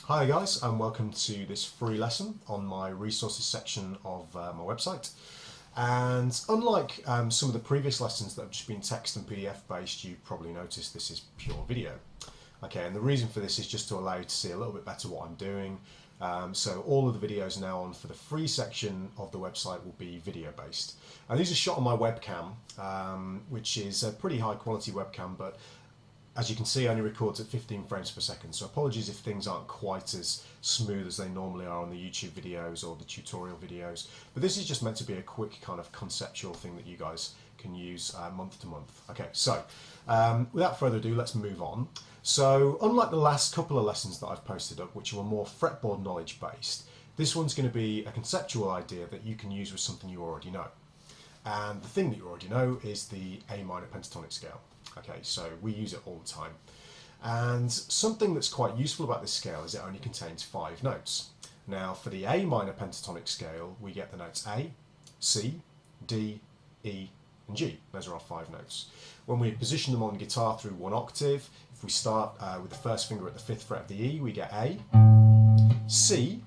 Hi guys, and welcome to this free lesson on my resources section of my website. And unlike some of the previous lessons that have just been text and PDF based, you probably noticed this is pure video. Okay, and the reason for this is just to allow you to see a little bit better what I'm doing. So all of the videos now on for the free section of the website will be video based. And these are shot on my webcam, which is a pretty high quality webcam, but as you can see, only records at 15 frames per second, so apologies if things aren't quite as smooth as they normally are on the YouTube videos or the tutorial videos. But this is just meant to be a quick kind of conceptual thing that you guys can use month to month. Okay, so without further ado, let's move on. So unlike the last couple of lessons that I've posted up, which were more fretboard knowledge based, this one's going to be a conceptual idea that you can use with something you already know. And the thing that you already know is the A minor pentatonic scale. Okay, so we use it all the time. And something that's quite useful about this scale is it only contains 5 notes. Now, for the A minor pentatonic scale, we get the notes A, C, D, E, and G. Those are our 5 notes. When we position them on guitar through 1 octave, if we start with the first finger at the 5th fret of the E, we get A, C,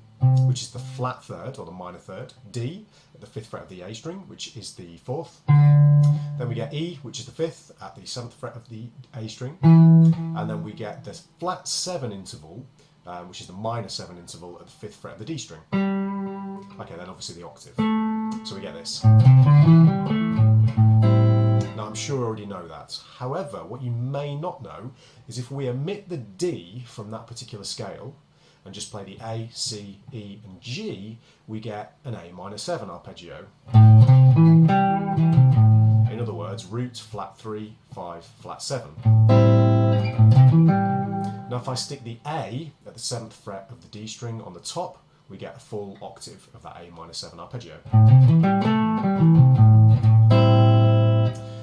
which is the flat third or the minor third, D at the 5th fret of the A string, which is the 4th. Then we get E, which is the 5th at the 7th fret of the A string, and then we get the flat 7 interval, which is the minor 7 interval at the 5th fret of the D string. Okay, then obviously the octave. So we get this. Now I'm sure you already know that. However, what you may not know is if we omit the D from that particular scale and just play the A, C, E and G, we get an A minor 7 arpeggio. In other words, root, flat 3, 5, flat 7. Now if I stick the A at the 7th fret of the D string on the top, we get a full octave of that A minor 7 arpeggio.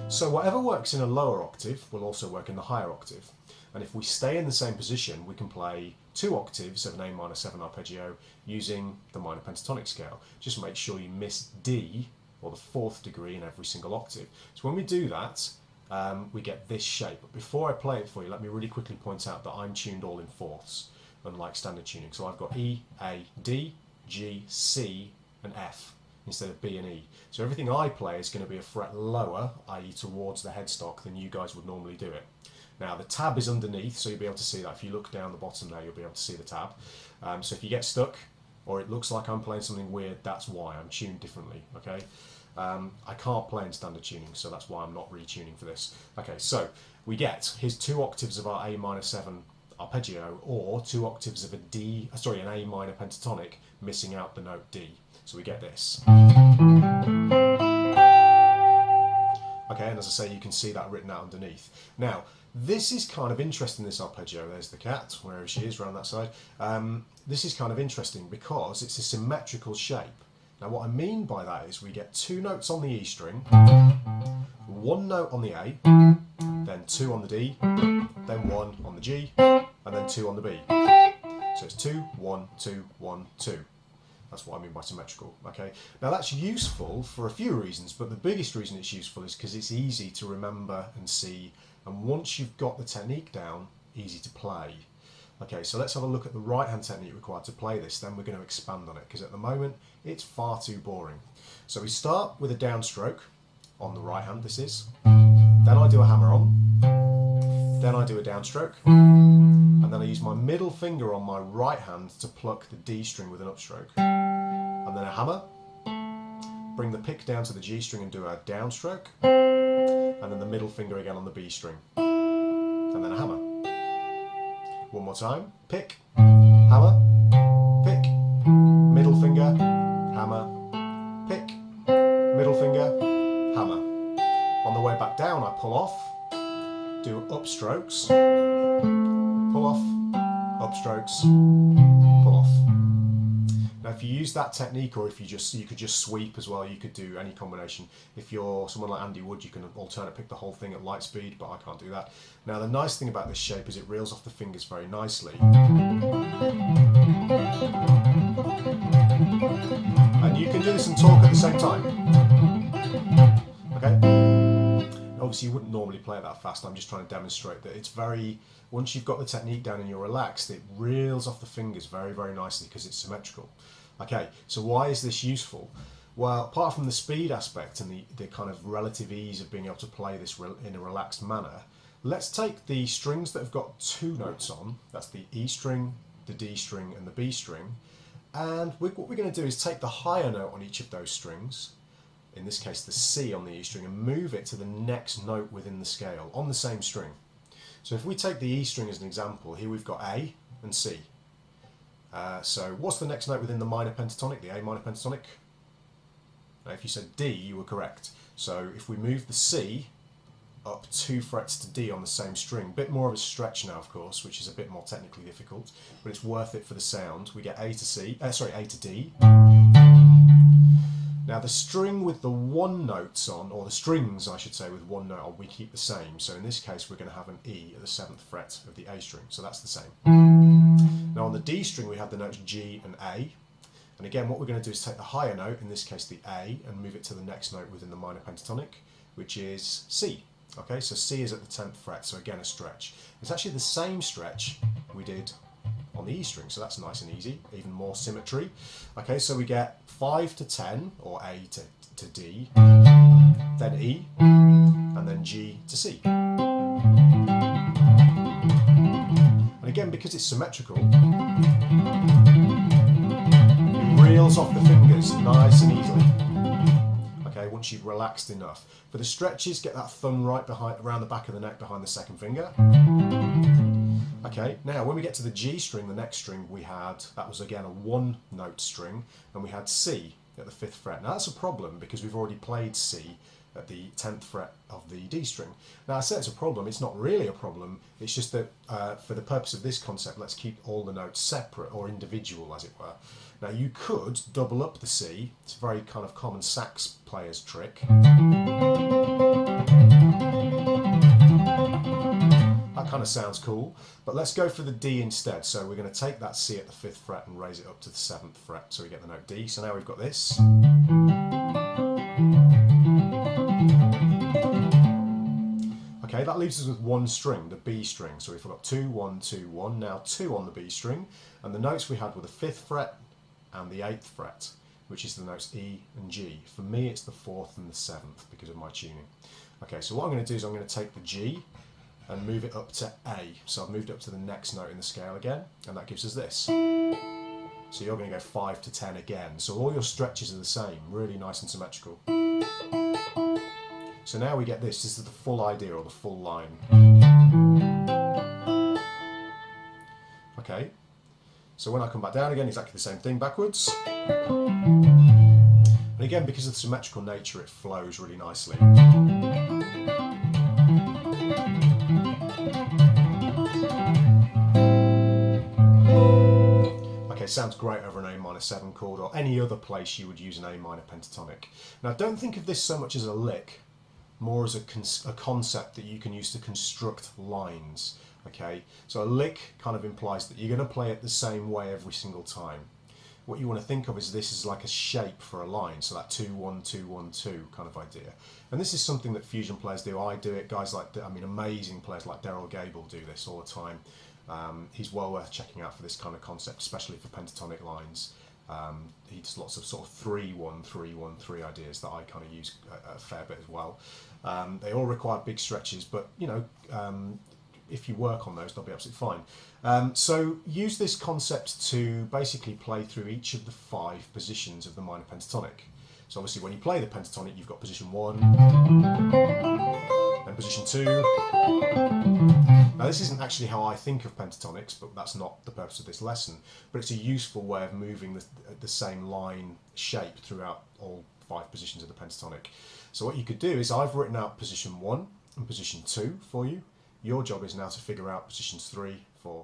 So whatever works in a lower octave will also work in the higher octave. And if we stay in the same position, we can play 2 octaves of an A minor 7 arpeggio using the minor pentatonic scale. Just make sure you miss D, or the 4th degree, in every single octave. So when we do that, we get this shape. But before I play it for you, let me really quickly point out that I'm tuned all in fourths, unlike standard tuning. So I've got E, A, D, G, C, and F instead of B and E. So everything I play is going to be a fret lower, i.e. towards the headstock, than you guys would normally do it. Now the tab is underneath, so you'll be able to see that. If you look down the bottom there, you'll be able to see the tab. So if you get stuck, or it looks like I'm playing something weird, that's why. I'm tuned differently, okay? I can't play in standard tuning, so that's why I'm not retuning for this. Okay, so we get, here's 2 octaves of our A minor 7 arpeggio, or 2 octaves of an A minor pentatonic, missing out the note D. So we get this. Okay, and as I say, you can see that written out underneath. Now, this is kind of interesting, this arpeggio. There's the cat, wherever she is, around that side. This is kind of interesting because it's a symmetrical shape. Now what I mean by that is we get 2 notes on the E string, 1 note on the A, then 2 on the D, then 1 on the G, and then 2 on the B. So it's 2, 1, 2, 1, 2. That's what I mean by symmetrical, okay? Now that's useful for a few reasons, but the biggest reason it's useful is because it's easy to remember and see, and once you've got the technique down, easy to play. Okay, so let's have a look at the right hand technique required to play this, then we're going to expand on it, because at the moment it's far too boring. So we start with a downstroke on the right hand, this is, then I do a hammer on, then I do a downstroke, and then I use my middle finger on my right hand to pluck the D string with an upstroke, and then a hammer, bring the pick down to the G string and do a downstroke, and then the middle finger again on the B string, and then a hammer. One more time, pick, hammer, pick, middle finger, hammer, pick, middle finger, hammer. On the way back down I pull off, do upstrokes, pull off, upstrokes, pull off. Now if you use that technique, or if you could just sweep as well, you could do any combination. If you're someone like Andy Wood, you can alternate pick the whole thing at light speed, but I can't do that. Now the nice thing about this shape is it reels off the fingers very nicely. And you can do this and talk at the same time. Okay? obviously you wouldn't normally play it that fast. I'm just trying to demonstrate that it's very, once you've got the technique down and you're relaxed, it reels off the fingers very, very nicely because it's symmetrical. Okay, so why is this useful? Well, apart from the speed aspect and the kind of relative ease of being able to play this in a relaxed manner, let's take the strings that have got 2 notes on, that's the E string, the D string and the B string, and what we're going to do is take the higher note on each of those strings, in this case the C on the E string, and move it to the next note within the scale on the same string. So if we take the E string as an example, here we've got A and C. So what's the next note within the minor pentatonic, the A minor pentatonic? Now if you said D, you were correct. So if we move the C up 2 frets to D on the same string, bit more of a stretch now of course, which is a bit more technically difficult, but it's worth it for the sound. We get A to D. Now the string with the 1 notes on, or the strings I should say with 1 note on, we keep the same. So in this case we're going to have an E at the 7th fret of the A string, so that's the same. Now on the D string we have the notes G and A, and again what we're going to do is take the higher note, in this case the A, and move it to the next note within the minor pentatonic, which is C. Okay, so C is at the 10th fret, so again a stretch. It's actually the same stretch we did on the E string, so that's nice and easy, even more symmetry. Okay, so we get 5 to 10, or A to D, then E, and then G to C. And again, because it's symmetrical, it reels off the fingers nice and easily. Okay, once you've relaxed enough. For the stretches, get that thumb right around the back of the neck behind the second finger. Okay, now when we get to the G string, the next string we had, that was again a 1 note string, and we had C at the 5th fret. Now that's a problem because we've already played C at the 10th fret of the D string. Now I say it's a problem, it's not really a problem, it's just that for the purpose of this concept, let's keep all the notes separate or individual as it were. Now you could double up the C, it's a very kind of common sax player's trick. That kind of sounds cool, but let's go for the D instead. So we're going to take that C at the 5th fret and raise it up to the 7th fret, so we get the note D. So now we've got this. Okay, that leaves us with 1 string, the B string. So we've got 2, 1, 2, 1, now 2 on the B string, and the notes we had were the 5th fret and the 8th fret, which is the notes E and G. For me it's the 4th and the 7th because of my tuning. Okay, so what I'm going to do is I'm going to take the G and move it up to A. So I've moved up to the next note in the scale again, and that gives us this. So you're going to go 5 to 10 again. So all your stretches are the same, really nice and symmetrical. So now we get this. This is the full idea, or the full line. Okay, so when I come back down again, exactly the same thing backwards. And again, because of the symmetrical nature, it flows really nicely. Okay, sounds great over an A minor 7 chord, or any other place you would use an A minor pentatonic. Now don't think of this so much as a lick, more as a concept that you can use to construct lines. Okay, so a lick kind of implies that you're going to play it the same way every single time. What you want to think of is this is like a shape for a line, so that 2, 1, 2, 1, 2 kind of idea. And this is something that fusion players do. I do it. Guys like, I mean, amazing players like Daryl Gable do this all the time. He's well worth checking out for this kind of concept, especially for pentatonic lines. He does lots of sort of 3, 1, 3, 1, 3 ideas that I kind of use a fair bit as well. They all require big stretches, but you know, if you work on those, they'll be absolutely fine. So use this concept to basically play through each of the 5 positions of the minor pentatonic. So obviously when you play the pentatonic, you've got position 1, then position 2. Now this isn't actually how I think of pentatonics, but that's not the purpose of this lesson. But it's a useful way of moving the same line shape throughout all 5 positions of the pentatonic. So what you could do is, I've written out position 1 and position 2 for you. Your job is now to figure out positions 3, 4,